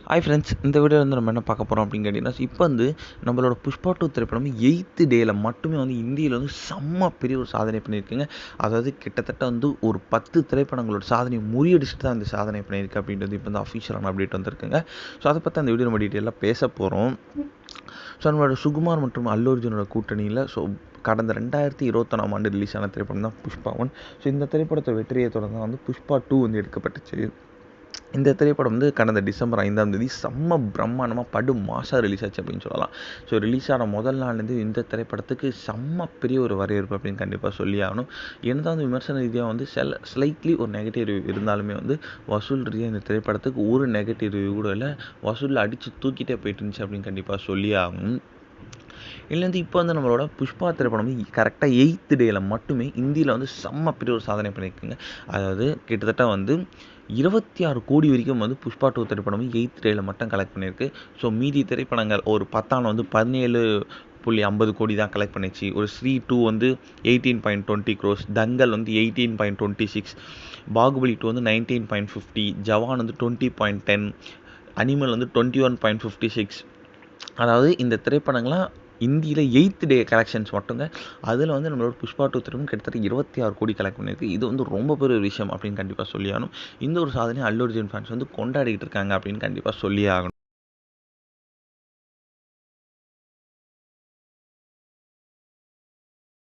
Hi friends, இந்த video வந்து நம்ம என்ன பார்க்க போகிறோம் அப்படின்னு கேட்டிங்கன்னா, இப்போ வந்து நம்மளோட புஷ்பா 2 திரைப்படம் 8th டேயில் மட்டுமே வந்து இந்தியில் வந்து செம்ம பெரிய ஒரு சாதனை பண்ணியிருக்குங்க. அதாவது கிட்டத்தட்ட வந்து ஒரு 10 திரைப்படங்களோட சாதனையை முறியடிச்சுட்டு தான் இந்த சாதனை பண்ணியிருக்கு அப்படின்றது இப்போ வந்து அஃபிஷியலான அப்டேட் வந்திருக்குங்க. ஸோ அதை பற்றி அந்த வீடியோ நம்ம டீட்டெயிலாக பேச போகிறோம். ஸோ நம்மளோட சுகுமார் மற்றும் அல்லு அர்ஜுனோட கூட்டணியில் கடந்த 2021ஆம் ஆண்டு ரிலீஸ் ஆன திரைப்படம் தான் புஷ்பா 1. ஸோ இந்த திரைப்படத்தோட வெற்றியை தொடர்ந்து வந்து புஷ்பா 2 வந்து எடுக்கப்பட்டுச்சு. இந்த திரைப்படம் வந்து கடந்த டிசம்பர் 5ஆம் தேதி செம்ம பிரம்மாண்டமாக படு மாசாக ரிலீஸ் ஆச்சு அப்படின்னு சொல்லலாம். ஸோ ரிலீஸ் ஆன முதல் நாள்லேருந்து இந்த திரைப்படத்துக்கு செம்ம பெரிய ஒரு வரவேற்பு அப்படின்னு கண்டிப்பாக சொல்லி ஆகணும். என்னதான் வந்து விமர்சன ரீதியாக வந்து ஸ்லைட்லி ஒரு நெகட்டிவ் ரிவ்யூ இருந்தாலுமே வந்து வசூல் ரீதியாக இந்த திரைப்படத்துக்கு ஒரு நெகட்டிவ் ரிவ்யூ கூட இல்லை, வசூலில் அடித்து தூக்கிட்டே போயிட்டு இருந்துச்சு அப்படின்னு கண்டிப்பாக சொல்லி ஆகணும். இதுலேருந்து இப்போ வந்து நம்மளோட புஷ்பா திரைப்படம் கரெக்டாக 8th டேயில் மட்டுமே இந்தியில் வந்து செம்ம பெரிய ஒரு சாதனை பண்ணியிருக்குங்க. அதாவது கிட்டத்தட்ட வந்து 26 கோடி வரைக்கும் வந்து புஷ்பா 2 திரைப்படம் 8th டேயில் மட்டும் கலெக்ட் பண்ணியிருக்கு. ஸோ மீதி திரைப்படங்கள் ஒரு 10ஆம் வந்து 17.50 கோடி தான் கலெக்ட் பண்ணிச்சு. ஒரு ஸ்ரீ 2 வந்து 18.20 crores, தங்கல் வந்து 18.26, பாகுபலி 2 வந்து 19.50, ஜவான் வந்து 20.10, அனிமல் வந்து 21.56. அதாவது இந்த திரைப்படங்கள்லாம் இந்தியில் 8th டே கலெக்ஷன்ஸ் மட்டுங்க. அதில் வந்து நம்மளோட புஷ்பா 2 திரைப்படம் கிட்டத்தட்ட 26 கோடி கலெக்ட் பண்ணியிருக்கு. இது வந்து ரொம்ப பெரிய விஷயம் அப்படின்னு கண்டிப்பாக சொல்லி ஆகணும். இந்த ஒரு சாதனை அல்லு அர்ஜுன் ஃபேன்ஸ் வந்து கொண்டாடிக்கிட்டு இருக்காங்க அப்படின்னு கண்டிப்பாக சொல்லி ஆகணும்.